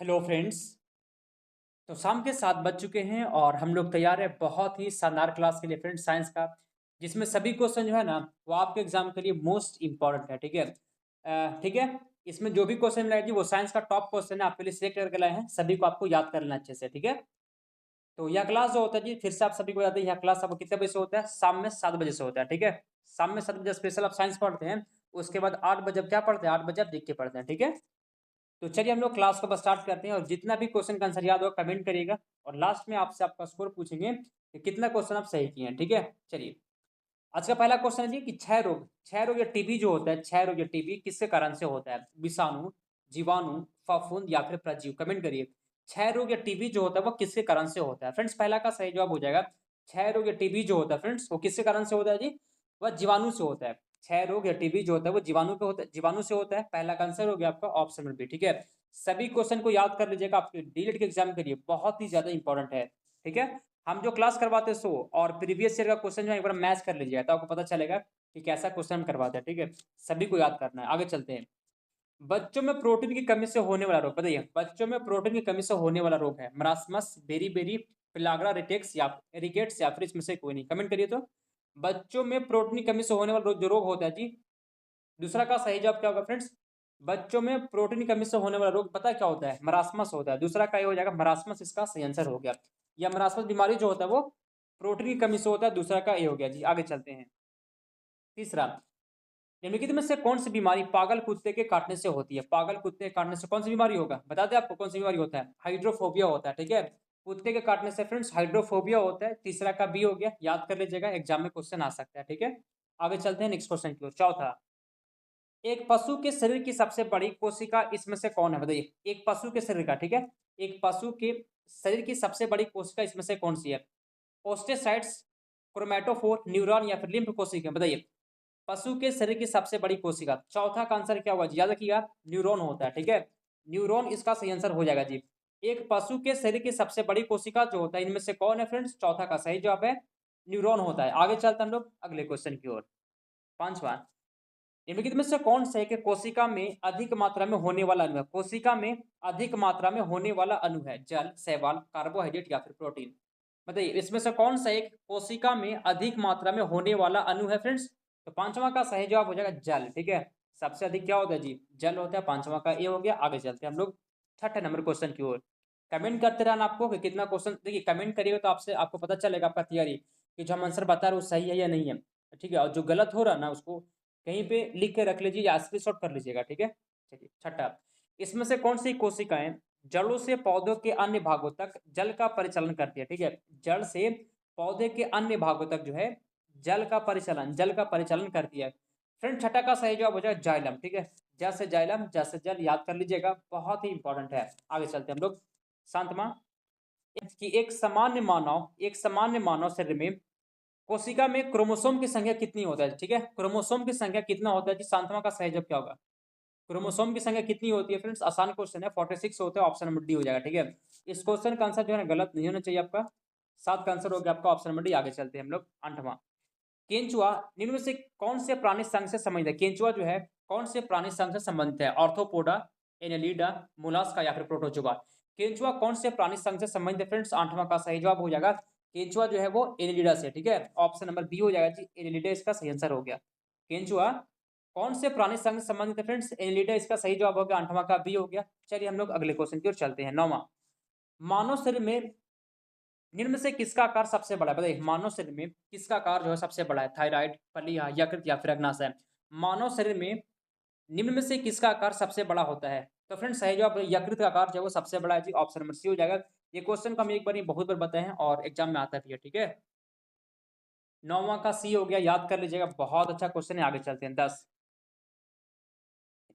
Hello friends. तो शाम के 7 बज चुके हैं और हम लोग तैयार हैं बहुत ही शानदार क्लास के लिए फ्रेंड्स, साइंस का, जिसमें सभी क्वेश्चन जो है ना वो आपके एग्जाम के लिए मोस्ट इंपॉर्टेंट है। ठीक है। ठीक है। इसमें जो भी क्वेश्चन लाए जी वो साइंस का टॉप क्वेश्चन है, आपके लिए सिलेक्ट करके लाए हैं, सभी को आपको याद कर लेना अच्छे से। ठीक है। तो यह क्लास जो होता है जी, फिर से आप सभी को याद है, यह क्लास आपको कितने बजे से होता है? शाम में 7 बजे से होता है। ठीक है। शाम में 7 बजे स्पेशल आप साइंस पढ़ते हैं। उसके बाद 8 बजे आप क्या पढ़ते हैं? 8 बजे आप देख के पढ़ते हैं। ठीक है। तो चलिए हम लोग क्लास को अब स्टार्ट करते हैं, और जितना भी क्वेश्चन का आंसर याद होगा कमेंट करिएगा, और लास्ट में आपसे आपका स्कोर पूछेंगे कि कितना क्वेश्चन आप सही किए हैं। ठीक है। चलिए, आज का पहला क्वेश्चन है जी कि क्षय रोग या टीबी जो होता है, क्षय रोग या टीबी किसके कारण से होता है? विषाणु, जीवाणु, फफूंद या फिर प्रजीव? कमेंट करिए। क्षय रोग या टीबी जो होता है वो किसके कारण से होता है? फ्रेंड्स, पहला का सही जवाब हो जाएगा क्षय रोग या टीबी जो होता है फ्रेंड्स वो किसके कारण से होता है जी? वह जीवाणु से होता है। क्षय रोग या टीबी जो होता है वो जीवाणु पे होता है, जीवाणु से होता है। पहला का आंसर हो गया आपका ऑप्शन नंबर बी। ठीक है। सभी क्वेश्चन को याद कर लीजिएगा, आपके डीएलएड के एग्जाम के लिए बहुत ही ज्यादा इंपॉर्टेंट है। ठीक है। हम जो क्लास करवाते हैं सो और प्रीवियस ईयर का क्वेश्चन जो है एक बार मैच कर लीजिएगा, तो आपको पता चलेगा कि कैसा क्वेश्चन हम करवाते हैं। ठीक है। सभी को याद करना है। आगे चलते हैं। बच्चों में प्रोटीन की कमी से होने वाला रोग बताइए। बच्चों में प्रोटीन की कमी से होने वाला रोग है मरासमस, बेरी पिलाग्रा रिटेक्स या रिकेट्स, या फिर इसमें से कोई नहीं? कमेंट करिए। तो बच्चों में प्रोटीन की कमी से होने वाला जो रोग होता है जी, दूसरा का सही जवाब क्या होगा फ्रेंड्स? बच्चों में प्रोटीन की कमी से होने वाला रोग पता है क्या होता है? मरासमस होता है। दूसरा का ये हो जाएगा मरासमस, इसका सही आंसर हो गया। या मरासमस बीमारी जो होता है वो प्रोटीन की कमी से होता है। दूसरा का ये हो गया जी। आगे चलते हैं। तीसरा, निम्नलिखित में से कौन सी बीमारी पागल कुत्ते के काटने से होती है? पागल कुत्ते के काटने से कौन सी बीमारी होगा? बता दें आपको कौन सी बीमारी होता है? हाइड्रोफोबिया होता है। ठीक है। कुत्ते के काटने से फ्रेंड्स हाइड्रोफोबिया होता है। तीसरा का बी हो गया, याद कर लीजिएगा, एग्जाम में क्वेश्चन आ सकता है। ठीक है। आगे चलते हैं नेक्स्ट क्वेश्चन की ओर। चौथा, एक पशु के शरीर की सबसे बड़ी कोशिका इसमें से कौन है? बताइए। एक पशु के शरीर का, ठीक है, एक पशु के शरीर की सबसे बड़ी कोशिका इसमें से कौन सी है? ओस्टेसाइट्स, क्रोमेटोफोर, न्यूरॉन या फिर लिम्फ कोशिका? बताइए। पशु के शरीर की सबसे बड़ी कोशिका, चौथा का आंसर क्या होगा जी? याद रखिएगा, न्यूरॉन होता है। ठीक है। न्यूरॉन इसका सही आंसर हो जाएगा जी। एक पशु के शरीर की सबसे बड़ी कोशिका जो होता है इनमें से कौन है फ्रेंड्स? चौथा का सही जवाब है न्यूरॉन होता है। आगे चलते हैं हम लोग अगले क्वेश्चन की ओर। पांचवा, निम्नलिखित में से कौन सा है कि कोशिका में अधिक मात्रा में होने वाला अणु है? कोशिका में अधिक मात्रा में होने वाला अणु है जल, शैवाल, कार्बोहाइड्रेट या फिर प्रोटीन? बताइए, इसमें से कौन सा एक कोशिका में अधिक मात्रा में होने वाला अणु है फ्रेंड्स? तो पांचवा का सही जवाब हो जाएगा जल। ठीक है। सबसे अधिक क्या होता है जी? जल होता है। पांचवा का ए हो गया। आगे चलते हैं हम लोग छठे नंबर क्वेश्चन की ओर। कमेंट करते रहना आपको कि कितना क्वेश्चन, देखिए कमेंट करिएगा तो आपसे आपको पता चलेगा आपका तैयारी कि जो हम आंसर बता रहे हैं वो सही है या नहीं है। ठीक है। और जो गलत हो रहा है ना उसको कहीं पे लिख के रख लीजिए या स्क्रीनशॉट कर लीजिएगा। ठीक है। चलिए छठा, इसमें से कौन सी कोशिकाएं जड़ों से पौधों के अन्य भागों तक जल का परिचालन करती है? ठीक है। जड़ से पौधे के अन्य भागों तक जो है जल का परिचालन करती है। फ्रेंड, छठा का सही जवाब हो जाएगा जाइलम। ठीक है। जैसे जाइलम जैसे जल, याद कर लीजिएगा, बहुत ही इंपॉर्टेंट है। आगे चलते हैं हम लोग। शांतमा, एक सामान्य मानव शरीर में कोशिका में क्रोमोसोम की संख्या कितनी होता है? ठीक है। क्रोमोसोम की संख्या कितना होता है जी? शांतमा का सही जवाब क्या होगा? क्रोमोसोम की संख्या कितनी होती है फ्रेंड्स? आसान क्वेश्चन है, 46 होता है। ऑप्शन नंबर डी हो जाएगा। ठीक है। इस क्वेश्चन का आंसर जो है ना गलत नहीं होना चाहिए आपका। सात का आंसर हो गया आपका ऑप्शन नंबर डी। आगे चलते हैं हम लोग। आठवां, केंचुआ निम्न में से कौन से प्राणी संघ से संबंधित है? केंचुआ जो है कौन से प्राणी संघ से संबंधित है? ऑर्थोपोडा, एनेलिडा, मोलास्का या फिर प्रोटोजोआ? केंचुआ कौन से प्राणी संघ से संबंधित है फ्रेंड्स? आठवां का सही जवाब हो जाएगा केंचुआ जो है वो एनेलिडा से। ठीक है। ऑप्शन नंबर बी हो जाएगा जी, एनेलिडा इसका सही आंसर हो गया। केंचुआ कौन से प्राणी संघ से संबंधित है फ्रेंड्स? एनेलिडा इसका सही जवाब हो गया। आठवां का बी हो गया। चलिए हम लोग अगले क्वेश्चन की ओर चलते हैं। नौवां, मानव शरीर में निम्न में से किसका आकार सबसे बड़ा है? बताइए, मानव शरीर में किसका आकार जो है सबसे बड़ा है? थायराइड, फलिया, यकृत या फिर अग्नाशय? मानव शरीर में निम्न में से किसका आकार सबसे बड़ा होता है? तो फ्रेंड्स, सही जवाब यकृत का आकार जो है वो सबसे बड़ा है जी। ऑप्शन नंबर सी हो जाएगा। ये क्वेश्चन को हम एक बार नहीं बहुत बार बताए हैं और एग्जाम में आता भी है। ठीक है। नौवां का सी हो गया, याद कर लीजिएगा, बहुत अच्छा क्वेश्चन है। आगे चलते हैं। 10,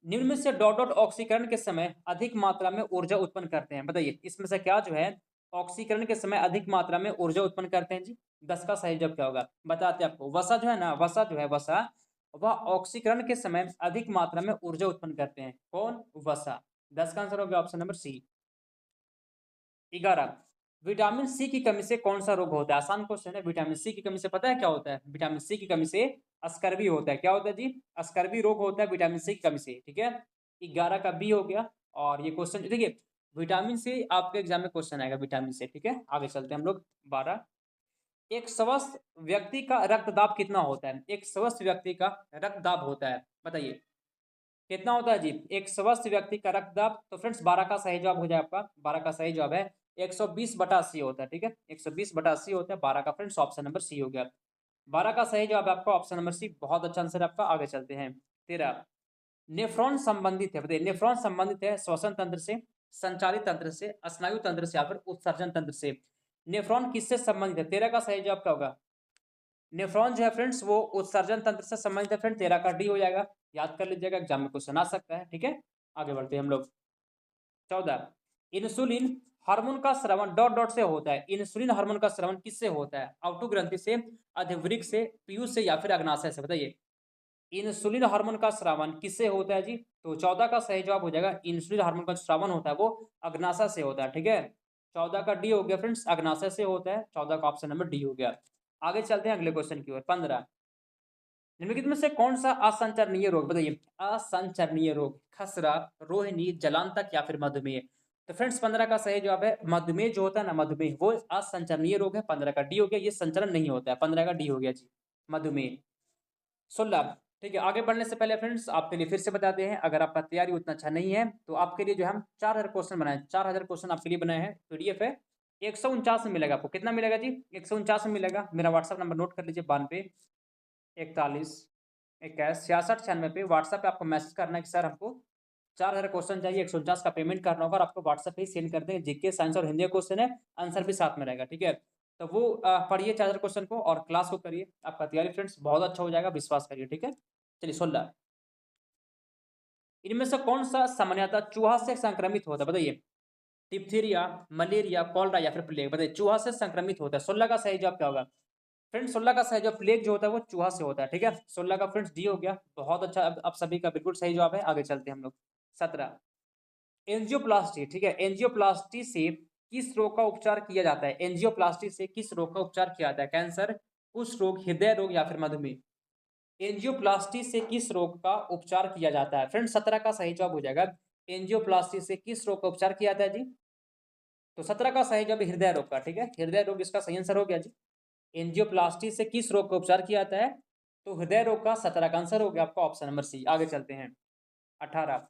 निम्न में से डॉट डॉट ऑक्सीकरण के समय अधिक मात्रा में ऊर्जा उत्पन्न करते हैं? बताइए, इसमें से क्या जो है ऑक्सीकरण के समय अधिक मात्रा में ऊर्जा उत्पन्न करते हैं जी? 10 का सही जवाब क्या होगा? बताते हैं आपको। वसा जो है ना, वसा वह ऑक्सीकरण के समय अधिक मात्रा में ऊर्जा उत्पन्न करते हैं। कौन? वसा। 10 का आंसर हो गया option number C. 11, vitamin C की कमी से कौन सा रोग होता है? आसान क्वेश्चन है। विटामिन सी की कमी से पता है क्या होता है? विटामिन सी की कमी से स्कर्वी होता है। क्या होता है जी? स्कर्वी रोग होता है विटामिन सी की कमी से। ठीक है। 11 का बी हो गया। और ये क्वेश्चन देखिए, विटामिन सी आपके एग्जाम में क्वेश्चन आएगा, विटामिन सी। ठीक है, आगे चलते हैं हम लोग। 12, एक स्वस्थ व्यक्ति का रक्तदाब कितना होता है? एक स्वस्थ व्यक्ति का रक्तदाब होता है, बताइए कितना होता है जी? एक स्वस्थ व्यक्ति का रक्तदाब, तो फ्रेंड्स 12 का सही जवाब हो जाए आपका। 12 का सही जवाब है 120/80 होता है। ठीक है, 120/80 होता है 12 का, फ्रेंड्स ऑप्शन नंबर सी हो गया। 12 का सही जवाब आपका ऑप्शन नंबर सी, बहुत अच्छा आंसर आपका। आगे चलते हैं। 13, नेफ्रॉन संबंधित है, बताइए नेफ्रॉन संबंधित है श्वसन तंत्र से, संचारित तंत्र से, स्नायु तंत्र से या फिर उत्सर्जन तंत्र से। नेफ्रॉन किससे संबंधित है? 13 का सही जवाब क्या होगा? नेफ्रॉन जो है फ्रेंड्स वो उत्सर्जन तंत्र से संबंधित है। फ्रेंड 13 का डी हो जाएगा, याद कर लीजिएगा, एग्जाम में क्वेश्चन आ सकता है। ठीक है, आगे बढ़ते हैं हम लोग। 14, इंसुलिन हार्मोन का स्रवण डॉट डॉट से होता है। इंसुलिन हार्मोन का स्रवण किससे होता है? आउटू ग्रंथि से, अधिवृक्क से, पीयूष से या फिर अग्नाशय से, बताइए इंसुलिन हार्मोन का स्रावन किससे होता है जी? तो 14 का सही जवाब हो जाएगा, इंसुलिन हार्मोन का स्रावन होता है वो अग्नाशय से होता है। ठीक है, 14 का डी हो गया फ्रेंड्स, अग्नाशय से होता है। 14 का ऑप्शन नंबर डी हो गया। आगे चलते हैं अगले क्वेश्चन की ओर। 15, निम्नलिखित में से कौन सा असंचरणीय रोग, बताइए असंचरणीय रोग? खसरा, रोहिणी, जलांतक या फिर मधुमेह। तो फ्रेंड्स 15 का सही जवाब है मधुमेह, जो होता है ना मधुमेह, वो असंचरणीय रोग है। 15 का डी हो गया, ये संचरण नहीं होता है। 15 का डी हो गया जी, मधुमेह। 16, ठीक है, आगे बढ़ने से पहले फ्रेंड्स आपके लिए फिर से बताते हैं, अगर आपका तैयारी उतना अच्छा नहीं है तो आपके लिए जो हम 4000 क्वेश्चन बनाए, 4000 क्वेश्चन आपके लिए बनाए हैं। पीडीएफ है 149 में मिलेगा आपको। कितना मिलेगा जी? 149 में मिलेगा। मेरा व्हाट्सअप नंबर नोट कर लीजिए, 92 41 21 66 96 पे। व्हाट्सएप पे आपको मैसेज करना है कि सर हमको 4000 क्वेश्चन चाहिए, 149 का पेमेंट करना होगा, और आपको व्हाट्सएप पे ही सेंड कर देंगे। जीके, साइंस और हिंदी का क्वेश्चन है, आंसर भी साथ में रहेगा। ठीक है, तो वो पढ़िए 4000 क्वेश्चन को और क्लास को करिए, आपका तैयारी फ्रेंड्स बहुत अच्छा हो जाएगा, विश्वास करिए। ठीक है, चलिए 16, इनमें से कौन सा सामान्यतः चूहा से संक्रमित होता है? बताइए डिप्थीरिया, मलेरिया, कॉलरा या फिर प्लेग। बताइए चूहा से संक्रमित होता है। 16 का सही जवाब क्या होगा? फ्रेंड्स 16 का सही जवाब प्लेग जो होता है वो चूहा से होता है। ठीक है, 16 का फ्रेंड्स डी हो गया, बहुत अच्छा। अब सभी का बिल्कुल सही जवाब है। आगे चलते हैं हम लोग। 17, एंजियोप्लास्टी, ठीक है, एंजियोप्लास्टी से किस रोग का उपचार किया जाता है? एंजियोप्लास्टी से किस रोग का उपचार किया जाता है? कैंसर, कुष्ठ रोग, हृदय रोग या फिर मधुमेह। एंजियोप्लास्टी से किस रोग का उपचार किया जाता है? फ्रेंड 17 का सही जवाब हो जाएगा, एंजियोप्लास्टी से किस रोग का उपचार किया जाता है जी? तो 17 का सही जवाब हृदय रोग का। ठीक है, हृदय रोग इसका सही आंसर हो गया जी। एंजियोप्लास्टी से किस रोग का उपचार किया जाता है? तो हृदय रोग का 17 का आंसर हो गया आपका ऑप्शन नंबर सी। आगे चलते हैं। 18,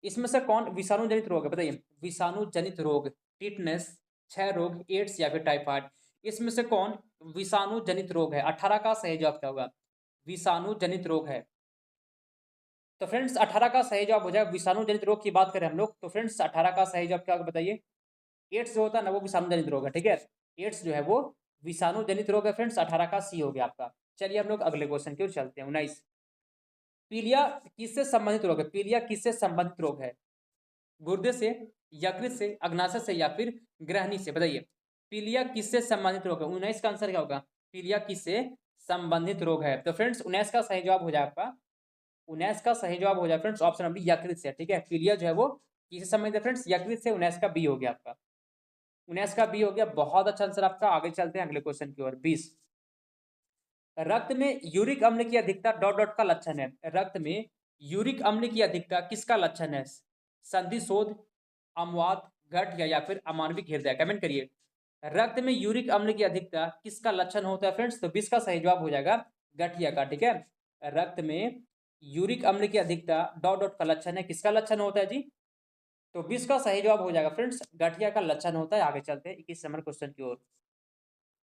इसमें से कौन विषाणु जनित रोग है? बताइए विषाणु जनित रोग, टिटनेस, क्षय रोग, एड्स या फिर टाइफाइड। इसमें से कौन विषाणु जनित रोग है? 18 का सही जवाब क्या होगा? विषाणु जनित रोग है। तो फ्रेंड्स 18 का सही जवाब हो जाएगा, विषाणु जनित रोग की बात करें हम लोग तो फ्रेंड्स 18 का सही जवाब क्या होगा बताइए? एड्स जो होता है ना वो विषाणु जनित रोग है। ठीक है, एड्स जो है वो विषाणु जनित रोग है फ्रेंड्स। 18 का सी हो गया आपका। चलिए हम लोग अगले क्वेश्चन की ओर चलते हैं। 19, पीलिया किससे संबंधित रोग है? पीलिया किससे संबंधित रोग है? गुर्दे से, यकृत से, अग्नाशय से या फिर ग्रहणी से। बताइए पीलिया किससे संबंधित रोग है? 19 का आंसर क्या होगा? पीलिया किससे संबंधित रोग है? तो फ्रेंड्स 19 का सही जवाब हो जाए आपका, 19 का सही जवाब हो जाए फ्रेंड्स ऑप्शन नंबर यकृत से। ठीक है, पीलिया जो है वो किससे संबंधित है फ्रेंड्स? यकृत से। 19 का बी हो गया आपका, 19 का बी हो गया, बहुत अच्छा आंसर आपका। आगे चलते हैं अगले क्वेश्चन की ओर। 20, रक्त में यूरिक अम्ल की अधिकता डॉट डॉट का लक्षण है। रक्त में यूरिक अम्ल की अधिकता किसका लक्षण है? संधि शोध, अम्लवात, गठिया या फिर अमानविक हृदय। कमेंट करिए, रक्त में यूरिक अम्ल की अधिकता किसका लक्षण होता है फ्रेंड्स? तो 20 का सही जवाब हो जाएगा गठिया का। ठीक है, रक्त में यूरिक अम्ल की अधिकता डॉट डॉट का लक्षण है, किसका लक्षण होता है जी? तो 20 का सही जवाब हो जाएगा फ्रेंड्स गठिया का लक्षण होता है। आगे चलते हैं 21 नंबर क्वेश्चन की ओर।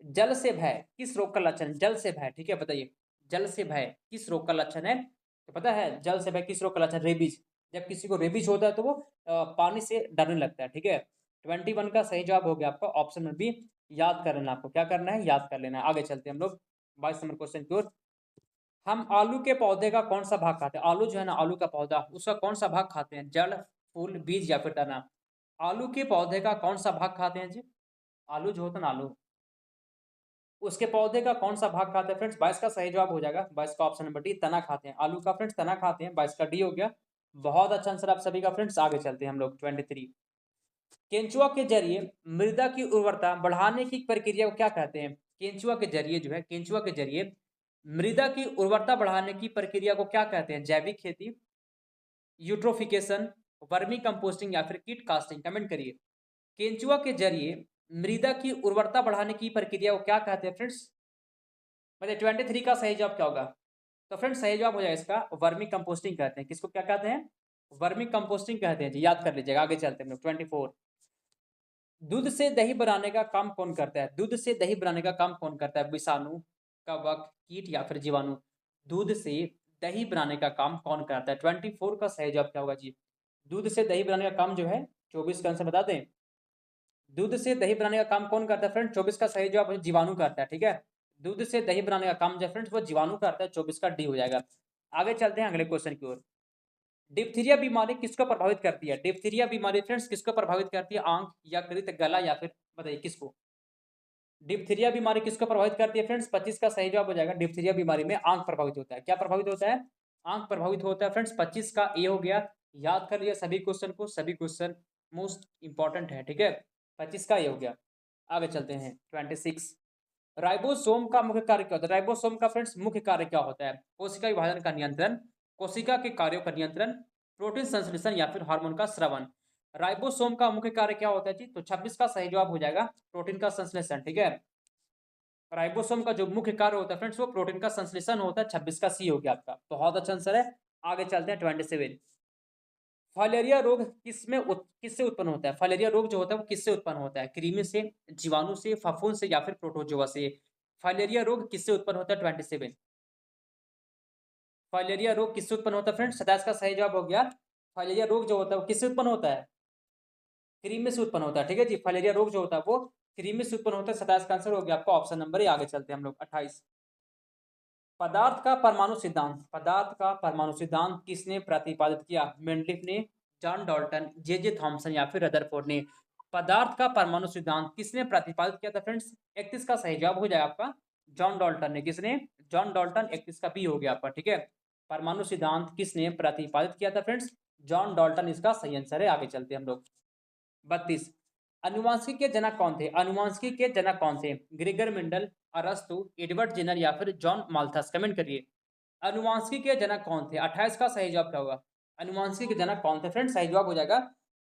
जल से भय किस रोग का लक्षण? जल से भय, ठीक है, बताइए जल से भय किस रोग का लक्षण है? तो पता है जल से भय किस रोग का लक्षण? रेबीज। जब किसी को रेबीज होता है तो वो पानी से डरने लगता है। ठीक है, 21 का सही जवाब हो गया आपका ऑप्शन में बी। याद कर लेना, आपको क्या करना है? याद कर लेना है। आगे चलते हैं हम लोग 22 नंबर क्वेश्चन की ओर। हम आलू के पौधे का कौन सा भाग खाते हैं? आलू जो है ना, आलू का पौधा, उसका कौन सा भाग खाते हैं? जड़, फूल, बीज या फिर तना। आलू के पौधे का कौन सा भाग खाते हैं जी? आलू जो होता है ना, आलू, उसके पौधे का कौन सा भाग खाते हैं फ्रेंड्स? 22 का सही जवाब हो जाएगा, 22 का ऑप्शन नंबर डी, तना खाते हैं। आलू का फ्रेंड्स तना खाते हैं, 22 का डी हो गया, बहुत अच्छा आंसर आप सभी का फ्रेंड्स। आगे चलते हैं हम लोग 23, केंचुआ के जरिए मृदा की उर्वरता बढ़ाने की प्रक्रिया को क्या कहते हैं? केंचुआ के जरिए जो है, केंचुआ के जरिए मृदा की उर्वरता बढ़ाने की प्रक्रिया को क्या कहते हैं? जैविक खेती, यूट्रोफिकेशन, वर्मी कंपोस्टिंग या फिर कीट कास्टिंग, कमेंट करिए। केंचुआ के जरिए मृदा की उर्वरता बढ़ाने की प्रक्रिया को क्या कहते हैं फ्रेंड्स? मतलब 23 का सही जवाब क्या होगा? तो फ्रेंड्स सही जवाब हो जाएगा इसका वर्मी कंपोस्टिंग कहते हैं। किसको क्या कहते हैं? वर्मी कंपोस्टिंग कहते हैं जी, याद कर लीजिएगा। आगे चलते हैं हम लोग 24। दूध से दही बनाने का काम कौन करता है? दूध से दही बनाने का काम कौन करता है? विषाणु, कवक, कीट या फिर जीवाणु? दूध से दही बनाने का काम कौन करता है? 24 का सही जवाब क्या होगा जी? दूध से दही बनाने का काम जो है, 24 का आंसर बता दें। दूध से दही बनाने का काम कौन करता है फ्रेंड? 24 का सही जवाब जीवाणु करता है, ठीक है। दूध से दही बनाने का काम जो फ्रेंड्स वो जीवाणु करता है, 24 का डी हो जाएगा। आगे चलते हैं अगले क्वेश्चन की ओर। डिप्थीरिया बीमारी किसको प्रभावित करती है? डिप्थीरिया बीमारी फ्रेंड्स किसको प्रभावित करती है? आंख, यकृत, गला या फिर बताइए किसको? डिप्थीरिया बीमारी किसको प्रभावित करती है फ्रेंड्स? 25 का सही जवाब हो जाएगा। डिप्थीरिया बीमारी में आंख प्रभावित होता है। क्या प्रभावित होता है? आंख प्रभावित होता है फ्रेंड्स। 25 का ए हो गया। याद कर लिया सभी क्वेश्चन को, सभी क्वेश्चन मोस्ट इंपॉर्टेंट है, ठीक है। 25 का ए हो गया। आगे चलते हैं 26। राइबोसोम का मुख्य कार्य क्या होता है? राइबोसोम का फ्रेंड्स मुख्य कार्य क्या होता है? कोशिका विभाजन का नियंत्रण, कोशिका के कार्यों का नियंत्रण, प्रोटीन संश्लेषण या फिर हार्मोन का स्रवण। राइबोसोम का मुख्य कार्य क्या होता है जी? तो 26 का सही जवाब हो जाएगा प्रोटीन का संश्लेषण, ठीक है। राइबोसोम का जो मुख्य कार्य होता है फ्रेंड्स वो प्रोटीन का संश्लेषण होता है। 26 का सी हो गया आपका, बहुत अच्छा आंसर है। आगे चलते हैं 27। फाइलेरिया रोग किससे उत्पन्न होता है? फाइलेरिया रोग जो होता है वो किससे उत्पन्न होता है? कृमि से, जीवाणु से, फफूंद से या फिर प्रोटोजोआ से? फाइलेरिया रोग किससे उत्पन्न होता है? 27। फाइलेरिया रोग किससे उत्पन्न होता है फ्रेंड्स? 27 का सही जवाब हो गया। फाइलेरिया रोग जो होता है वो किससे उत्पन्न होता है? कृमि से उत्पन्न होता है, ठीक है जी। फाइलेरिया रोग जो होता है वो कृमि से उत्पन्न होता है। 27 का आंसर हो गया आपका ऑप्शन नंबर ए। आगे चलते हैं हम लोग 28। पदार्थ का परमाणु सिद्धांत, पदार्थ का परमाणु सिद्धांत किसने प्रतिपादित किया? मेंडलीफ ने, जॉन डाल्टन, जे थॉमसन या फिर रदरफोर्ड ने? पदार्थ का परमाणु सिद्धांत किसने प्रतिपादित किया था फ्रेंड्स? 31 का सही जवाब हो जाएगा आपका जॉन डाल्टन ने। किसने? John Dalton. 31 का बी हो गया आपका, ठीक है। परमाणु सिद्धांत किसने प्रतिपादित किया था फ्रेंड्स? जॉन डाल्टन इसका सही आंसर है। आगे चलते हैं हम लोग 32। अनुवांशिकी के जनक कौन थे? अनुवांशिकी के जनक कौन थे? ग्रेगर मेंडल, अरस्तु, एडवर्ड जेनर या फिर जॉन माल्थस? कमेंट करिए। अनुवांशिकी के जनक कौन थे? 28 का सही जवाब क्या होगा? अनुवांशिकी के जनक कौन थे फ्रेंड? सही जवाब हो जाएगा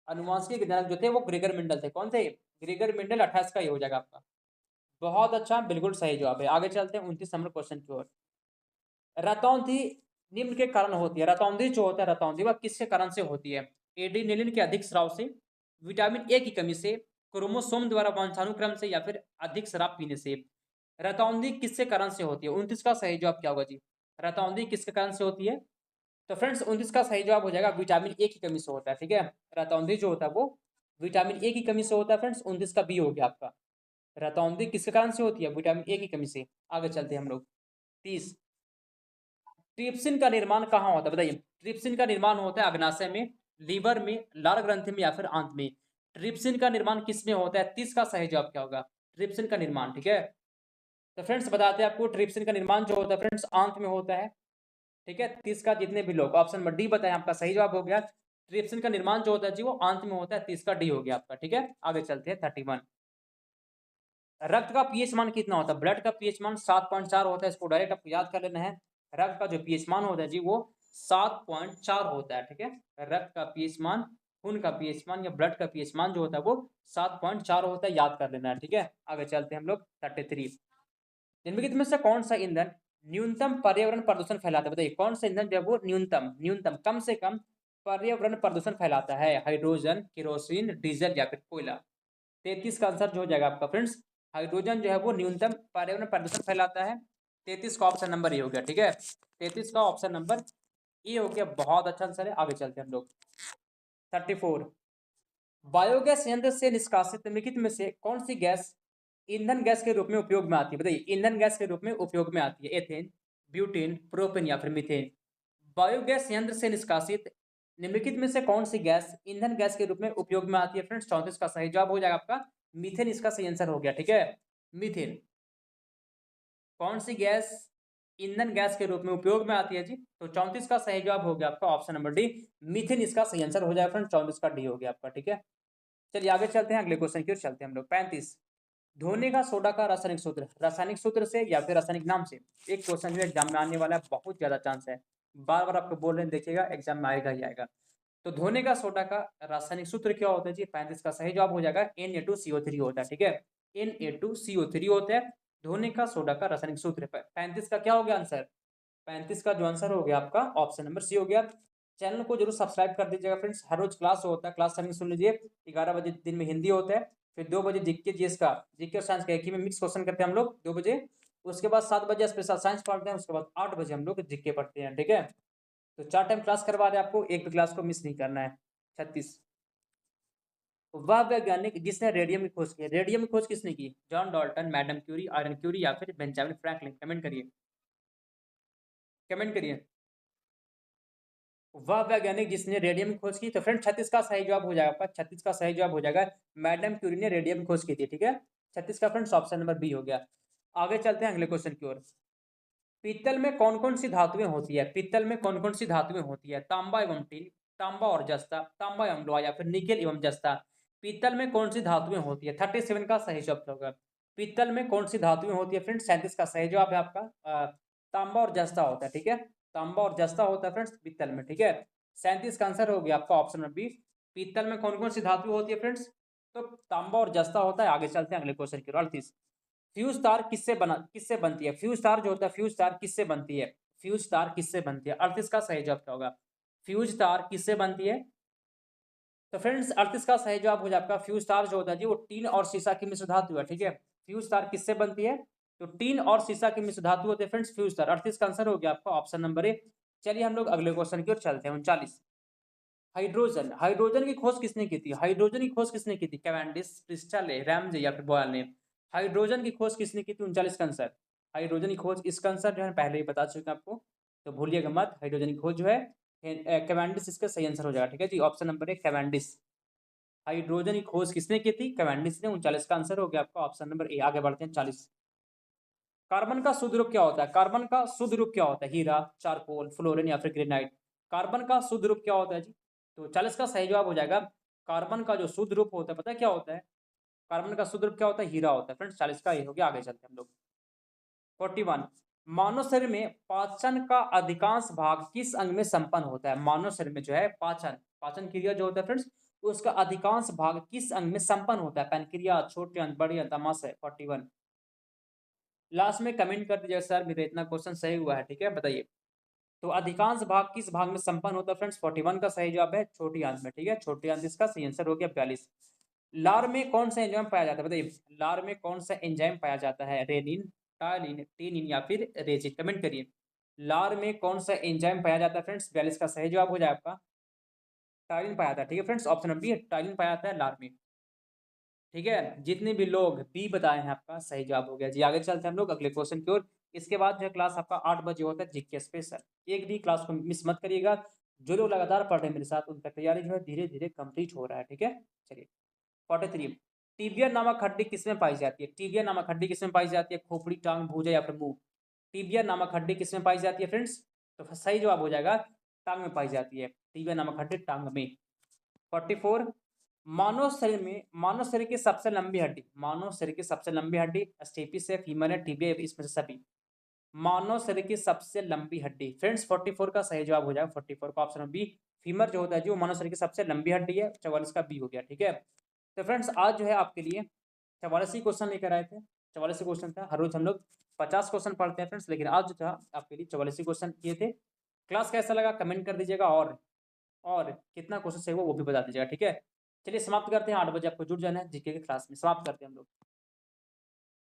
अनुवांशिकी के जनक जो थे वो ग्रेगर मेंडल थे। कौन थे? Gregor Mendel. 28 का ये हो जाएगा आपका। बहुत अच्छा, बिल्कुल सही जवाब है। आगे चलते हैं 29 नंबर क्वेश्चन की ओर। रतौंधी निम्न के कारण होती है। रतौंधी जो होता है, रतौंधी वह किसके कारण से होती है? एडिनिलिन के अधिक स्राव से, विटामिन ए की कमी से, क्रोमोसोम द्वारा वंशानुक्रम से या फिर अधिक शराब पीने से? रतौंधी किसके कारण से होती है? 29 का सही जवाब क्या होगा जी? रतौंधी किसके कारण से होती है? तो फ्रेंड्स 29 का सही जवाब हो जाएगा विटामिन ए की कमी से होता है, ठीक है। रतौंधी जो होता है वो विटामिन ए की कमी से होता है फ्रेंड्स। 29 का बी हो गया आपका। रतौंधी किसके कारण से होती है? विटामिन ए की कमी से। आगे चलते हैं हम लोग 30। ट्रिप्सिन का निर्माण कहाँ होता है बताइए? ट्रिप्सिन का निर्माण होता है अग्नाशय में, लीवर में, लाल ग्रंथि में या फिर आंत में? ट्रिप्सिन का निर्माण किस में होता है? 30 का सही जवाब क्या होगा? ट्रिप्सिन का निर्माण, ठीक है। तो फ्रेंड्स बताते हैं आपको, ट्रिप्सिन का निर्माण जो होता है फ्रेंड्स आंत में होता है, ठीक है। 30 का जितने भी लोग ऑप्शन नंबर डी बताएं आपका सही जवाब हो गया। ट्रिप्सिन का निर्माण जो होता है जी वो आंत में होता है। 30 का डी हो गया आपका, ठीक है। आगे चलते हैं 31। रक्त का पीएच मान कितना होता है? ब्लड का पीएच मान 7.4 होता है। इसको डायरेक्ट आपको याद कर लेना है। रक्त का जो पीएच मान होता है जी वो 7.4 होता है, ठीक है। रक्त का पीएच मान, खून का पीएच मान या ब्लड का पीएच मान जो होता है वो 7.4 होता है, याद कर लेना है, ठीक है। आगे चलते हैं हम लोग 33। निम्नलिखित में से कौन सा ईंधन न्यूनतम पर्यावरण प्रदूषण फैलाता है? बताइए कौन सा ईंधन जो है वो न्यूनतम न्यूनतम कम से कम पर्यावरण प्रदूषण फैलाता है? हाइड्रोजन, केरोसिन, डीजल या फिर कोयला? 33 का आंसर जो हो जाएगा आपका फ्रेंड्स हाइड्रोजन जो है वो न्यूनतम पर्यावरण प्रदूषण फैलाता है। 33 का ऑप्शन नंबर ए हो गया, ठीक है। 33 का ऑप्शन नंबर ए हो गया, बहुत अच्छा आंसर है। आगे चलते हैं हम लोग 34। बायोगैस संयंत्र से निष्कासित निम्नलिखित में से कौन सी गैस ईंधन गैस के रूप में उपयोग में आती है? बताइए ईंधन गैस के रूप में उपयोग में आती है। एथेन, ब्यूटेन, प्रोपेन या फिर मीथेन? बायोगैस संयंत्र से निष्कासित निम्नलिखित में से कौन सी गैस ईंधन गैस के रूप में उपयोग में आती है फ्रेंड्स? 34 का सही जवाब हो जाएगा आपका मीथेन, इसका सही आंसर हो गया, ठीक है। मीथेन कौन सी गैस ईंधन गैस के रूप में उपयोग में आती है जी? तो 34 का सही जवाब हो गया आपका ऑप्शन नंबर डी, मीथेन इसका सही आंसर हो जाएगा फ्रेंड्स। 34 का डी हो गया आपका, ठीक है। चलिए आगे चलते हैं, अगले क्वेश्चन की ओर चलते हैं हम लोग 35। धोने का सोडा का रासायनिक सूत्र से या फिर रासायनिक नाम से? एक क्वेश्चन जो एग्जाम में आने वाला है, बहुत ज्यादा चांस है, बार बार आपको बोल रहे हैं, देखिएगा एग्जाम में आएगा ही आएगा। तो धोने का सोडा का रासायनिक सूत्र क्या होता है जी? 35 का सही जवाब हो जाएगा Na2CO3 होता है, ठीक है। Na2CO3 होता है धोने का सोडा का रासायनिक सूत्र। 35 का क्या हो गया आंसर? 35 का जो आंसर हो गया आपका ऑप्शन नंबर सी हो गया। चैनल को जरूर सब्सक्राइब कर दीजिएगा फ्रेंड्स। हर रोज क्लास होता है, क्लास टाइमिंग सुन लीजिए। 11 बजे दिन में हिंदी होता है, फिर 2 बजे जीके जीएस का, जीके और साइंस का एक ही में मिक्स क्वेश्चन करते हैं हम लोग 2 बजे। उसके बाद 7 बजे स्पेशल साइंस पढ़ते हैं, उसके बाद 8 बजे हम लोग जीके पढ़ते हैं, ठीक है। तो 4 टाइम क्लास करवा रहे हैं आपको, एक भी क्लास को मिस नहीं करना है। 36, वह वैज्ञानिक जिसने रेडियम की खोज की। रेडियम की खोज किसने की? John Dalton, madam Curie, Irene Curie या फिर बेंजामिन फ्रैंकलिन। कमेंट करिए, कमेंट करिए। वह वैज्ञानिक जिसने रेडियम की खोज की। तो फ्रेंड 36 का सही जवाब हो जाएगा आपका, 36 का सही जवाब हो जाएगा मैडम क्यूरी ने रेडियम की खोज की थी, ठीक है। 36 का फ्रेंड्स ऑप्शन नंबर बी हो गया। आगे चलते हैं अगले क्वेश्चन की ओर। पीतल में कौन कौन सी धातुएं होती है? पीतल में कौन कौन सी धातुएं होती है? तांबा एवं टीन, तांबा और जस्ता, तांबा एवं लोहा या फिर निकेल एवं जस्ता। पीतल में कौन सी धातुएं होती है? 37 का सही जवाब होगा। पीतल में कौन सी धातुएं होती है फ्रेंड्स? 37 का सही जवाब है आपका तांबा और जस्ता होता है, ठीक है। तांबा और जस्ता होता है फ्रेंड्स पीतल में, ठीक है। 37 का आंसर हो गया आपका ऑप्शन नंबर बी। पीतल में कौन कौन सी धातु होती है फ्रेंड्स? तो तांबा और जस्ता होता है। आगे चलते हैं अगले क्वेश्चन की ओर। 38, फ्यूज तार किससे बनती है? फ्यूज तार जो होता है, फ्यूज तार किससे बनती है? फ्यूज तार किससे बनती है? 38 का सही जवाब क्या होगा? फ्यूज तार किससे बनती है? तो फ्रेंड्स 38 का सही जवाब हो जाए आपका फ्यूज तार जो होता है जी वो टीन और शीशा की मिश्र धातु है, ठीक है। फ्यूज तार किससे बनती है? तो टीन और शीशा की मिश्र धातु होते हैं फ्रेंड्स फ्यूज तार। 38 का आंसर हो गया आपका ऑप्शन नंबर ए। चलिए हम लोग अगले क्वेश्चन की ओर चलते हैं। 39, हाइड्रोजन, हाइड्रोजन की खोज किसने की थी? हाइड्रोजन की खोज किसने की थी? कैवेंडिश, प्रिस्टल, रैमजे या फिर बॉयल ने? हाइड्रोजन की खोज किसने की थी? 39 का आंसर। हाइड्रोजन की खोज, इसका आंसर जो है पहले ही बता चुके हैं आपको, तो भूलिएगा मत। हाइड्रोजन की खोज जो है कैवेंडिश इसका सही आंसर हो जाएगा, ठीक है जी। Option number 1 Cavendish. हाइड्रोजन की खोज किसने की थी? कैवेंडिश ने। 39 का आंसर हो गया आपका ऑप्शन नंबर ए। आगे बढ़ते हैं 40, कार्बन का शुद्ध रूप क्या होता है? कार्बन का शुद्ध रूप क्या होता है? हीरा, चारकोल, फ्लोरीन या फिर ग्रेनाइट। कार्बन का शुद्ध रूप क्या होता है जी? तो 40 का सही जवाब हो जाएगा कार्बन का जो शुद्ध रूप होता है, पता है क्या होता है? कार्बन का शुद्ध रूप क्या होता है? हीरा होता है फ्रेंड्स। 40 का ये हो गया। आगे चलते हैं हम लोग। 41, मानव शरीर में पाचन का अधिकांश भाग किस अंग में संपन्न होता है? मानव शरीर में जो है पाचन, पाचन क्रिया जो होता है फ्रेंड्स उसका अधिकांश भाग किस अंग में संपन्न होता है? पैनक्रिया, छोटे अंत, बड़े अंत, आमाशय। 41, लास्ट में कमेंट कर दीजिएगा सर मेरा इतना क्वेश्चन सही हुआ है, ठीक है, बताइए। तो अधिकांश भाग किस भाग में संपन्न होता है फ्रेंड्स? 41 का सही जवाब है छोटी आंत में, ठीक है। छोटी आंत इसका सही आंसर हो गया। 42, लार में कौन सा एंजाइम पाया जाता है? बताइए, लार में कौन सा एंजाइम पाया जाता है? रेनिन, टालिन, टेनिन या फिर रेजिन। कमेंट करिए, लार में कौन सा एंजाइम पाया जाता है फ्रेंड्स? 42 का सही जवाब हो जाए आपका टाइलिन पाया जाता है, ठीक है friends. Option number B ptyalin पाया जाता है लार में, ठीक है। जितने भी लोग बी बताए हैं आपका सही जवाब हो गया जी। आगे चलते हैं हम लोग अगले क्वेश्चन की ओर। इसके बाद जो है क्लास आपका 8 बजे होता है जीके स्पेशल। एक भी क्लास को मिस मत करिएगा। जो लोग लगातार पढ़ रहे हैं मेरे साथ उनका तैयारी जो है धीरे धीरे कंप्लीट हो रहा है, ठीक है। चलिए 43, टीबिया नामक हड्डी किसमें पाई जाती है? टीबिया नामक हड्डी किसमें पाई जाती है? खोपड़ी, टांग, भुजा या फिर मुंह। टीबिया नामक हड्डी किसमें पाई जाती है फ्रेंड्स? तो सही जवाब हो जाएगा टांग में पाई जाती है। टीबिया नामक हड्डी टांग में। 44, मानव शरीर की सबसे लंबी हड्डी, मानव शरीर की सबसे लंबी हड्डी स्टेपिस है, फीमर है, टिबिया है, इसमें से सभी। मानव शरीर की सबसे लंबी हड्डी फ्रेंड्स 44 का सही जवाब हो जाएगा 44 का ऑप्शन बी। फीमर जो होता है जो मानव शरीर की सबसे लंबी हड्डी है। 44 का बी हो गया, ठीक है। तो फ्रेंड्स आज जो है आपके लिए 44 क्वेश्चन लेकर आए थे। 44 क्वेश्चन था। हर रोज हम लोग 50 क्वेश्चन पढ़ते हैं फ्रेंड्स, लेकिन आज जो था आपके लिए 44 क्वेश्चन किए थे। क्लास कैसा लगा कमेंट कर दीजिएगा, और कितना क्वेश्चन सही हुआ वो भी बता दीजिएगा, ठीक है। चलिए समाप्त करते हैं। 8 बजे आपको जुड़ जाना है जीके की क्लास में। समाप्त करते हैं हम लोग।